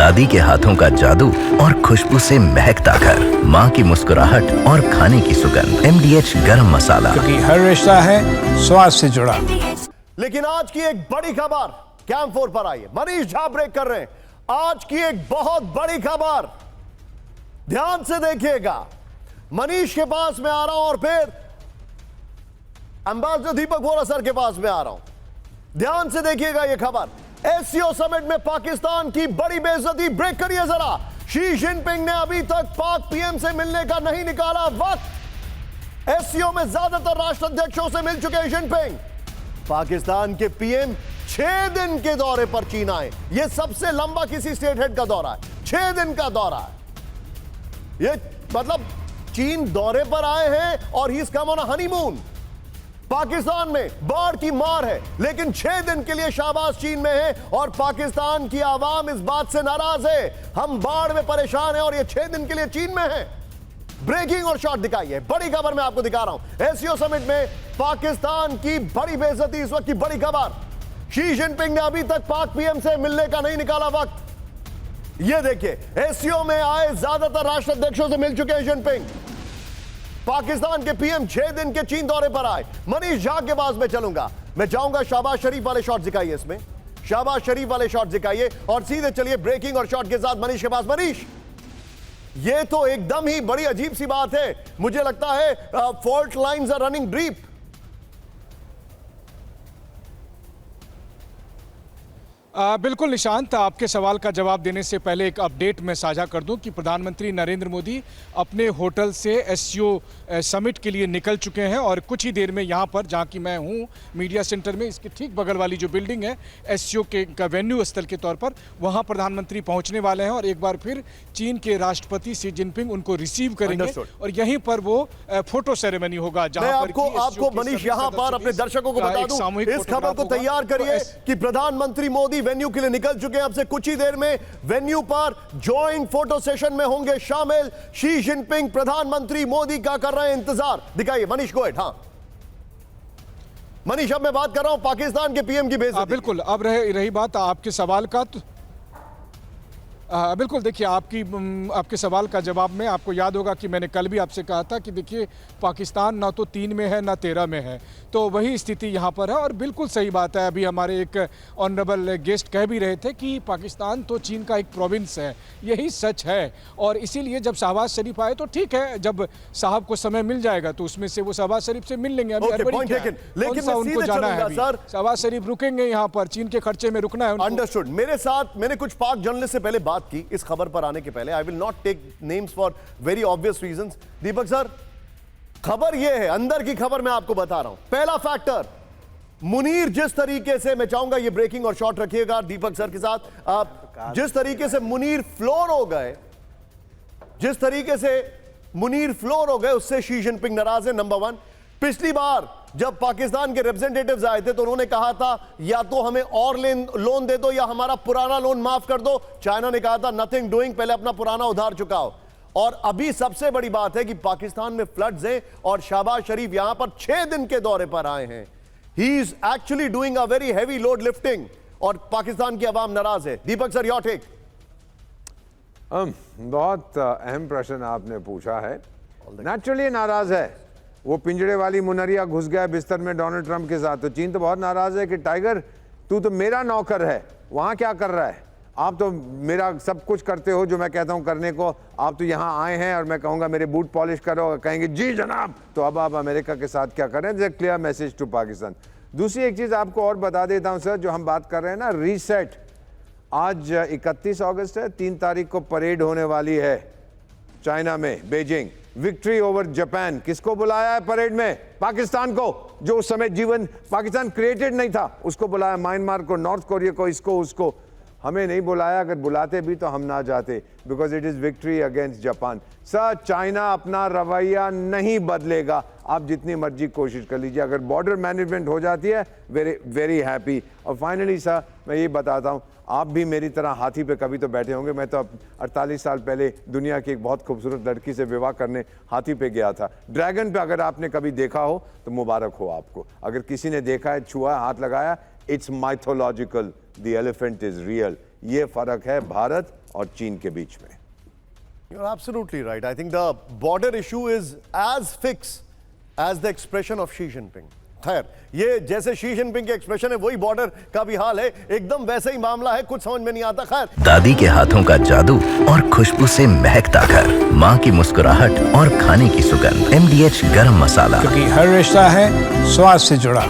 दादी के हाथों का जादू और खुशबू से महकता घर, माँ की मुस्कुराहट और खाने की सुगंध। MDH गरम मसाला, क्योंकि हर रिश्ता है स्वाद से जुड़ा। लेकिन आज की एक बड़ी खबर कैंप 4 पर आई है। मनीष झा ब्रेक कर रहे हैं। आज की एक बहुत बड़ी खबर, ध्यान से देखिएगा। मनीष के पास मैं आ रहा हूं और फिर एम्बेसडर दीपक वोरा सर के पास में आ रहा हूं। ध्यान से देखिएगा यह खबर। एससीओ समिट में पाकिस्तान की बड़ी बेइज्जती। ब्रेक करिए जरा। शी जिनपिंग ने अभी तक पाक पीएम से मिलने का नहीं निकाला वक्त। एससीओ में ज्यादातर राष्ट्राध्यक्षों से मिल चुके जिनपिंग। पाकिस्तान के पीएम 6 दिन के दौरे पर चीन आए। यह सबसे लंबा किसी स्टेट हेड का दौरा है। 6 दिन का दौरा है। यह मतलब चीन दौरे पर आए हैं और he is come on a honeymoon. Pakistan में बाढ़ की मार है, लेकिन 6 दिन के लिए शाहबाज चीन में है और पाकिस्तान की आवाम इस बात से नाराज है। हम बाढ़ में परेशान हैं और ये 6 दिन के लिए चीन में है। ब्रेकिंग और शॉट दिखाइए। बड़ी खबर मैं आपको दिखा रहा हूं। एससीओ समिट में पाकिस्तान की बड़ी बेइज्जती। इस वक्त की बड़ी खबर, शी जिनपिंग ने अभी तक पाक पीएम से मिलने का नहीं निकाला वक्त। यह देखिए, एससीओ में आए ज्यादातर राष्ट्राध्यक्षों से मिल चुके हैं जिनपिंग। पाकिस्तान के पीएम 6 दिन के चीन दौरे पर आए। मनीष झा के पास में चलूंगा। मैं चाहूंगा शहबाज शरीफ वाले शॉट दिखाइए। इसमें शहबाज शरीफ वाले शॉट दिखाइए और सीधे चलिए ब्रेकिंग और शॉट के साथ मनीष के पास। मनीष, ये तो एकदम ही बड़ी अजीब सी बात है। मुझे लगता है fault lines are running deep. बिल्कुल निशांत, आपके सवाल का जवाब देने से पहले एक अपडेट मैं साझा कर दूं कि प्रधानमंत्री नरेंद्र मोदी अपने होटल से एससीओ समिट के लिए निकल चुके हैं और कुछ ही देर में यहां पर, जहां की मैं हूं मीडिया सेंटर में, इसके ठीक बगल वाली जो बिल्डिंग है एससीओ के का वेन्यू स्थल के तौर पर, वहां प्रधानमंत्री पहुंचने वाले हैं और एक बार फिर चीन के राष्ट्रपति शी जिनपिंग उनको रिसीव करेंगे और यहीं पर वो फोटो सेरेमनी होगा। जहां आपको मनीष यहां पर अपने दर्शकों को बता दूं, इस खबर को तैयार करिए कि प्रधानमंत्री मोदी वेन्यू के लिए निकल चुके हैं। अब से कुछ ही देर में वेन्यू पर जॉइंट फोटो सेशन में होंगे शामिल। शी जिनपिंग प्रधानमंत्री मोदी का कर रहे हैं इंतजार। दिखाइए मनीष को। हाँ मनीष, अब मैं बात कर रहा हूं पाकिस्तान के पीएम की बेइज्जती। बिल्कुल, अब रही बात आपके सवाल का, तो बिल्कुल देखिए, आपके सवाल का जवाब में आपको याद होगा कि मैंने कल भी आपसे कहा था कि देखिए पाकिस्तान ना तो 3 में है ना 13 में है, तो वही स्थिति यहाँ पर है। और बिल्कुल सही बात है, अभी हमारे एक ऑनरेबल गेस्ट कह भी रहे थे कि पाकिस्तान तो चीन का एक प्रोविंस है। यही सच है और इसीलिए जब शहबाज शरीफ आए तो ठीक है, जब साहब को समय मिल जाएगा तो उसमें से वो शहबाज शरीफ से मिल लेंगे। उनको जाना है, शहबाज शरीफ रुकेंगे यहाँ पर, चीन के खर्चे में रुकना है। अंडरस्टूड। मेरे साथ मैंने कुछ पाक जर्नलिस्ट से पहले बात की इस खबर पर आने के पहले। I will not take names for very obvious reasons. Deepak sir, खबर यह है, अंदर की खबर मैं आपको बता रहा हूं। पहला फैक्टर, मुनीर जिस तरीके से, मैं चाहूंगा ये ब्रेकिंग और शॉट रखिएगा दीपक सर के साथ। आप जिस तरीके से मुनीर फ्लोर हो गए, जिस तरीके से मुनीर फ्लोर हो गए, उससे शी जिनपिंग नाराज है। नंबर 1, पिछली बार जब पाकिस्तान के रिप्रेजेंटेटिव्स आए थे तो उन्होंने कहा था या तो हमें और लोन दे दो या हमारा पुराना लोन माफ कर दो। चाइना ने कहा था नथिंग डूइंग, पहले अपना पुराना उधार चुकाओ। और अभी सबसे बड़ी बात है कि पाकिस्तान में फ्लड्स हैं और शहबाज शरीफ यहां पर 6 दिन के दौरे पर आए हैं। He is actually doing a very heavy load lifting और पाकिस्तान की आवाम नाराज है। दीपक सर, योर टेक। बहुत अहम प्रश्न आपने पूछा है। नेचुरली नाराज है। वो पिंजड़े वाली मुनरिया घुस गया बिस्तर में डोनाल्ड ट्रंप के साथ, तो चीन तो बहुत नाराज है कि टाइगर तू तो मेरा नौकर है, वहां क्या कर रहा है? आप तो मेरा सब कुछ करते हो जो मैं कहता हूं करने को। आप तो यहां आए हैं और मैं कहूंगा मेरे बूट पॉलिश करो, कहेंगे जी जनाब, तो अब आप अमेरिका के साथ क्या कर रहे हैं? Clear message to Pakistan. दूसरी एक चीज आपको और बता देता हूं सर, जो हम बात कर रहे हैं ना रीसेट, आज 31 अगस्त है, 3 तारीख को परेड होने वाली है चाइना में, बीजिंग। विक्ट्री ओवर जापान, किसको बुलाया है परेड में? पाकिस्तान को, जो उस समय जीवन पाकिस्तान क्रिएटेड नहीं था, उसको बुलाया। म्यांमार को, नॉर्थ कोरिया को, इसको उसको। हमें नहीं बुलाया। अगर बुलाते भी तो हम ना जाते, because it is victory against Japan. Sir, China अपना रवैया नहीं बदलेगा, आप जितनी मर्जी कोशिश कर लीजिए। अगर बॉर्डर मैनेजमेंट हो जाती है, वेरी वेरी हैप्पी। और फाइनली सर, मैं ये बताता हूँ, आप भी मेरी तरह हाथी पे कभी तो बैठे होंगे। मैं तो 48 साल पहले दुनिया की एक बहुत खूबसूरत लड़की से विवाह करने हाथी पे गया था। ड्रैगन पे अगर आपने कभी देखा हो तो मुबारक हो आपको। अगर किसी ने देखा है, छुआ, हाथ लगाया, it's mythological, the elephant is real. ये फर्क है भारत और चीन के बीच में। You're absolutely right. I think the border issue is as fixed as the expression of Xi Jinping. खैर, ये जैसे शी जिनपिंग के एक्सप्रेशन है वही बॉर्डर का भी हाल है, एकदम वैसे ही मामला है, कुछ समझ में नहीं आता। खैर, दादी के हाथों का जादू और खुशबू से महकता घर, माँ की मुस्कुराहट और खाने की सुगंध, MDH गरम मसाला। क्योंकि हर रिश्ता है स्वाद से जुड़ा।